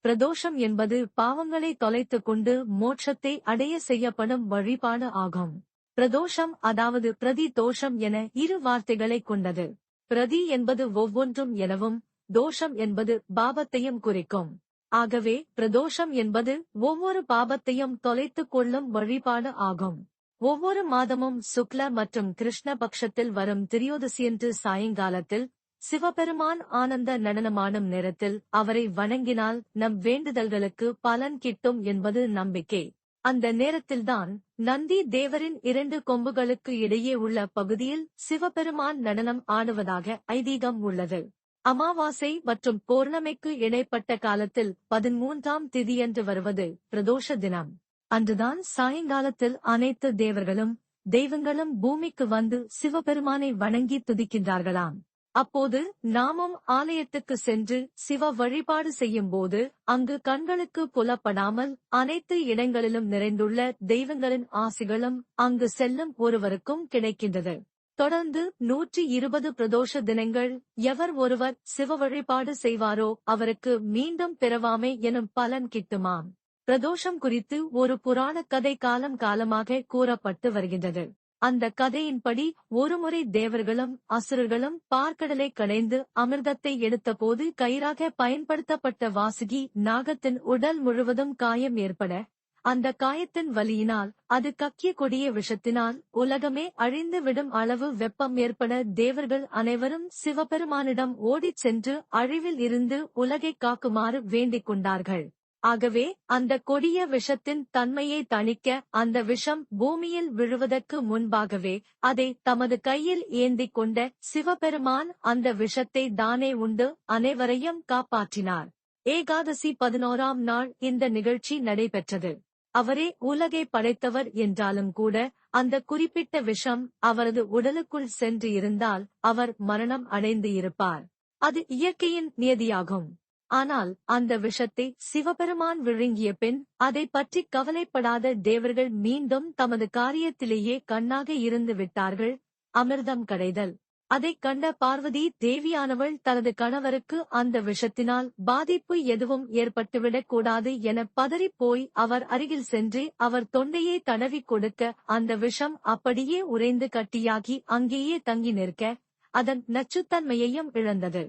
பிரதோஷம் என்பது பாவங்களை தொலைத்துக் கொண்டு மோட்சத்தை அடைய செய்யப்படும் வழிபாடு ஆகும். பிரதோஷம் அதாவது பிரதி தோஷம் என இரு வார்த்தைகளை கொண்டது. பிரதி என்பது ஒவ்வொன்றும் எனவும், தோஷம் என்பது பாபத்தையும் குறிக்கும். ஆகவே பிரதோஷம் என்பது ஒவ்வொரு பாபத்தையும் தொலைத்துக் கொள்ளும் வழிபாடு ஆகும். ஒவ்வொரு மாதமும் சுக்ல மற்றும் கிருஷ்ண பட்சத்தில் வரும் திரியோதசியன்று சாயங்காலத்தில் சிவபெருமான் ஆனந்த நடனமாடும் நேரத்தில் அவரை வணங்கினால் நம் வேண்டுதல்களுக்கு பலன் கிட்டும் என்பது நம்பிக்கை. அந்த நேரத்தில்தான் நந்தி தேவரின் 2 கொம்புகளுக்கு இடையே உள்ள பகுதியில் சிவபெருமான் நடனம் ஆடுவதாக ஐதீகம் உள்ளது. அமாவாசை மற்றும் பௌர்ணமிக்கு இடைப்பட்ட காலத்தில் 13ஆம் திதியன்று வருவது பிரதோஷ தினம். அன்றுதான் சாயங்காலத்தில் அனைத்து தேவர்களும் தெய்வங்களும் பூமிக்கு வந்து சிவபெருமானை வணங்கி துதிக்கின்றார்களாம். அப்போது நாமும் ஆலயத்துக்கு சென்று சிவ வழிபாடு செய்யும் போது அங்கு கண்களுக்கு புலப்படாமல் அனைத்து இடங்களிலும் நிறைந்துள்ள தெய்வங்களின் ஆசிகளும் அங்கு செல்லும் ஒருவருக்கும் கிடைக்கின்றது. தொடர்ந்து 120 பிரதோஷ தினங்கள் எவர் ஒருவர் சிவ வழிபாடு செய்வாரோ அவருக்கு மீண்டும் பிறவாமை எனும் பலன் கிட்டுமாம். பிரதோஷம் குறித்து ஒரு புராண கதை காலம் காலமாக கூறப்பட்டு வருகின்றது. அந்த கதையின்படி ஒருமுறை தேவர்களும் அசுரர்களும் பார்க்கடலை கடைந்து அமிர்தத்தை எடுத்தபோது கயிறாக பயன்படுத்தப்பட்ட வாசுகி நாகத்தின் உடல் முழுவதும் காயம் ஏற்பட, அந்த காயத்தின் வலியினால் அது கக்கிய கொடிய விஷத்தினால் உலகமே அழிந்து விடும் அளவு வெப்பம் ஏற்பட தேவர்கள் அனைவரும் சிவபெருமானிடம் ஓடிச் சென்று அழிவில் இருந்து உலகை காக்குமாறு வேண்டிக் கொண்டார்கள். ஆகவே அந்த கொடிய விஷத்தின் தன்மையை தணிக்க அந்த விஷம் பூமியில் விழுவதற்கு முன்பாகவே அதை தமது கையில் ஏந்திக் கொண்ட சிவபெருமான் அந்த விஷத்தை தானே உண்டு அனைவரையும் காப்பாற்றினார். ஏகாதசி 11ஆம் நாள் இந்த நிகழ்ச்சி நடைபெற்றது. அவரே உலகை படைத்தவர் என்றாலும் கூட அந்த குறிப்பிட்ட விஷம் அவரது உடலுக்குள் சென்று இருந்தால் அவர் மரணம் அடைந்து இருப்பார். அது இயற்கையின் நியதியாகும். ஆனால் அந்த விஷத்தை சிவபெருமான் விழுங்கிய பின் அதை பற்றி கவலைப்படாத தேவர்கள் மீண்டும் தமது காரியத்திலேயே கண்ணாக இருந்து விட்டார்கள். அமிர்தம் கடைதல். அதைக் கண்ட பார்வதி தேவியானவள் தனது கணவருக்கு அந்த விஷத்தினால் பாதிப்பு எதுவும் ஏற்பட்டுவிடக் கூடாது என பதறிப் போய் அவர் அருகில் சென்று அவர் தொண்டையை தடவிக் கொடுக்க அந்த விஷம் அப்படியே உறைந்து கட்டியாகி அங்கேயே தங்கி நிற்க அதன் நச்சுத்தன்மையையும் இழந்தது.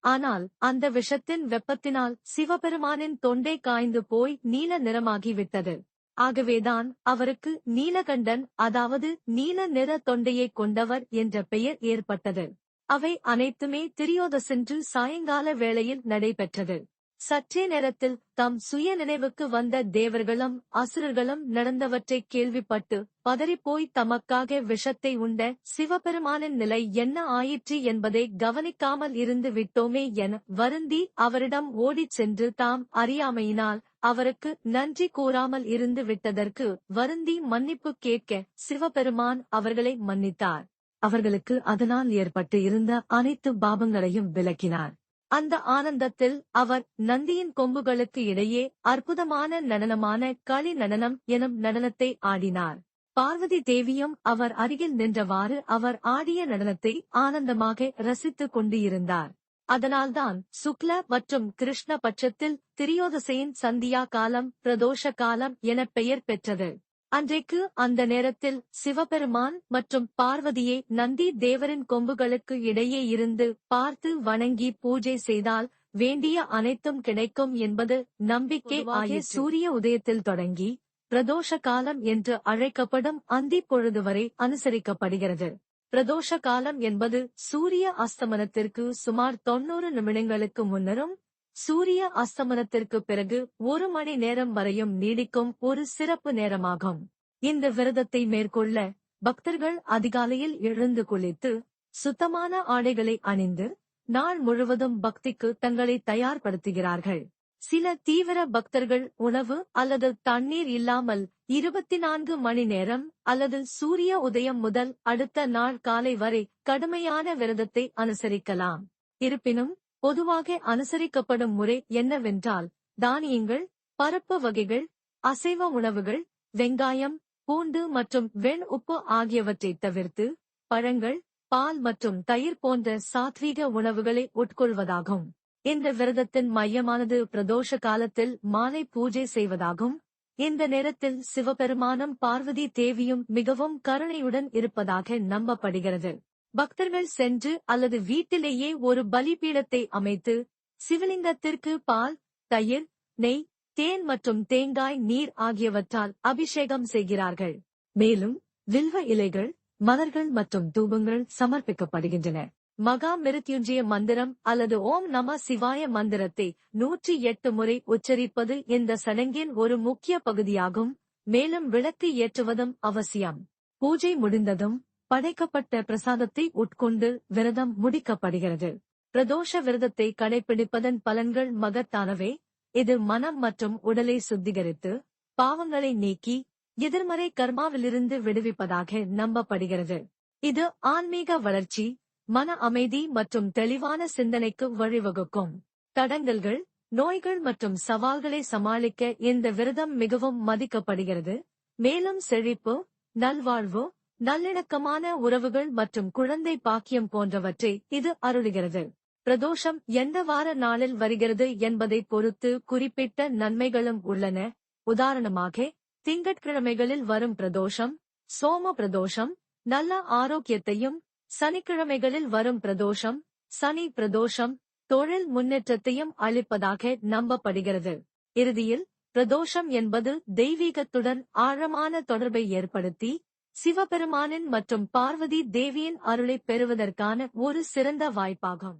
ஆனால் அந்த விஷத்தின் வெப்பத்தினால் சிவபெருமானின் தொண்டை காய்ந்து போய் நீல நிறமாகிவிட்டது. ஆகவேதான் அவருக்கு நீலகண்டன், அதாவது நீல நிற தொண்டையைக் கொண்டவர் என்ற பெயர் ஏற்பட்டது. அவை அனைத்துமே திரியோதசன்று சாயங்கால வேளையில் நடைபெற்றது. சற்றே நேரத்தில் தம் சுய நினைவுக்கு வந்த தேவர்களும் அசுரர்களும் நடந்தவற்றைக் கேள்விப்பட்டு பதறிப்போய் தமக்காக விஷத்தை உண்ட சிவபெருமானின் நிலை என்ன ஆயிற்று என்பதை கவனிக்காமல் இருந்து விட்டோமே என வருந்தி அவரிடம் ஓடிச் சென்று தாம் அறியாமையினால் அவருக்கு நன்றி கூறாமல் இருந்து விட்டதற்கு வருந்தி மன்னிப்பு கேட்க சிவபெருமான் அவர்களை மன்னித்தார். அவர்களுக்கு அதனால் ஏற்பட்டு இருந்த அனைத்து பாவங்களையும் விலக்கினார். அந்த ஆனந்தத்தில் அவர் நந்தியின் கொம்புகளுக்கு இடையே அற்புதமான நடனமான களி நடனம் எனும் நடனத்தை ஆடினார். பார்வதி தேவியும் அவர் அருகில் நின்றவாறு அவர் ஆடிய நடனத்தை ஆனந்தமாக ரசித்துக் கொண்டு இருந்தார். அதனால்தான் சுக்ல மற்றும் கிருஷ்ண பட்சத்தில் திரியோதசையின் சந்தியா காலம் பிரதோஷ காலம் என பெயர் பெற்றது. அன்றைக்கு அந்த நேரத்தில் சிவபெருமான் மற்றும் பார்வதியை நந்தி தேவரின் கொம்புகளுக்கு இடையே இருந்து பார்த்து வணங்கி பூஜை செய்தால் வேண்டிய அனைத்தும் கிடைக்கும் என்பது நம்பிக்கை ஆகிய சூரிய உதயத்தில் தொடங்கி பிரதோஷ காலம் என்று அழைக்கப்படும் அந்தி பொழுது வரை அனுசரிக்கப்படுகிறது. பிரதோஷ காலம் என்பது சூரிய அஸ்தமனத்திற்கு சுமார் 90 நிமிடங்களுக்கு முன்னரும் சூரிய அஸ்தமனத்திற்கு பிறகு 1 மணி நேரம் வரையும் நீடிக்கும் ஒரு சிறப்பு நேரமாகும். இந்த விரதத்தை மேற்கொள்ள பக்தர்கள் அதிகாலையில் எழுந்து குளித்து சுத்தமான ஆடைகளை அணிந்து நாள் முழுவதும் பக்திக்கு தங்களை தயார்படுத்துகிறார்கள். சில தீவிர பக்தர்கள் உணவு அல்லது தண்ணீர் இல்லாமல் 24 மணி நேரம் அல்லது சூரிய உதயம் முதல் அடுத்த நாள் காலை வரை கடுமையான விரதத்தை அனுசரிக்கலாம். இருப்பினும் பொதுவாக அனுசரிக்கப்படும் முறை என்னவென்றால் தானியங்கள், பருப்பு வகைகள், அசைவ உணவுகள், வெங்காயம், பூண்டு மற்றும் வெண் உப்பு ஆகியவற்றை தவிர்த்து பழங்கள், பால் மற்றும் தயிர் போன்ற சாத்வீக உணவுகளை உட்கொள்வதாகும். இந்த விரதத்தின் மையமானது பிரதோஷ காலத்தில் மாலை பூஜை செய்வதாகும். இந்த நேரத்தில் சிவபெருமானும் பார்வதி தேவியும் மிகவும் கருணையுடன் இருப்பதாக நம்பப்படுகிறது. பக்தர்கள் சென்று அல்லது வீட்டிலேயே ஒரு பலிபீடத்தை அமைத்து சிவலிங்கத்திற்கு பால், தயிர், நெய், தேன் மற்றும் தேங்காய் நீர் ஆகியவற்றால் அபிஷேகம் செய்கிறார்கள். மேலும் வில்வ இலைகள், மலர்கள் மற்றும் தூபங்கள் சமர்ப்பிக்கப்படுகின்றன. மகா மிருத்யுஞ்சய மந்திரம் அல்லது ஓம் நம சிவாய மந்திரத்தை 108 முறை உச்சரிப்பது இந்த சடங்கின் ஒரு முக்கிய பகுதியாகும். மேலும் விளக்கு ஏற்றுவதும் அவசியம். பூஜை முடிந்ததும் படைக்கப்பட்ட பிரசாதத்தை உட்கொண்டு விரதம் முடிக்கப்படுகிறது. பிரதோஷ விரதத்தை கடைபிடிப்பதன் பலன்கள் மகத்தானவை. இது மனம் மற்றும் உடலை சுத்திகரித்து பாவங்களை நீக்கி எதிர்மறை கர்மாவிலிருந்து விடுவிப்பதாக நம்பப்படுகிறது. இது ஆன்மீக வளர்ச்சி, மன அமைதி மற்றும் தெளிவான சிந்தனைக்கு வழிவகுக்கும். தடங்கல்கள், நோய்கள் மற்றும் சவால்களை சமாளிக்க இந்த விரதம் மிகவும் மதிக்கப்படுகிறது. மேலும் செழிப்பு, நல்வாழ்வு, நல்லிணக்கமான உறவுகள் மற்றும் குழந்தை பாக்கியம் போன்றவற்றை இது அருளுகிறது. பிரதோஷம் எந்த வார நாளில் வருகிறது என்பதை பொறுத்து குறிப்பிட்ட நன்மைகளும் உள்ளன. உதாரணமாக, திங்கட்கிழமைகளில் வரும் பிரதோஷம் சோம பிரதோஷம் நல்ல ஆரோக்கியத்தையும், சனிக்கிழமைகளில் வரும் பிரதோஷம் சனி பிரதோஷம் தொழில் முன்னேற்றத்தையும் அளிப்பதாக நம்பப்படுகிறது. இறுதியில், பிரதோஷம் என்பது தெய்வீகத்துடன் ஆழமான தொடர்பை ஏற்படுத்தி சிவபெருமானின் மற்றும் பார்வதி தேவியின் அருளைப் பெறுவதற்கான ஒரு சிறந்த வாய்ப்பாகும்.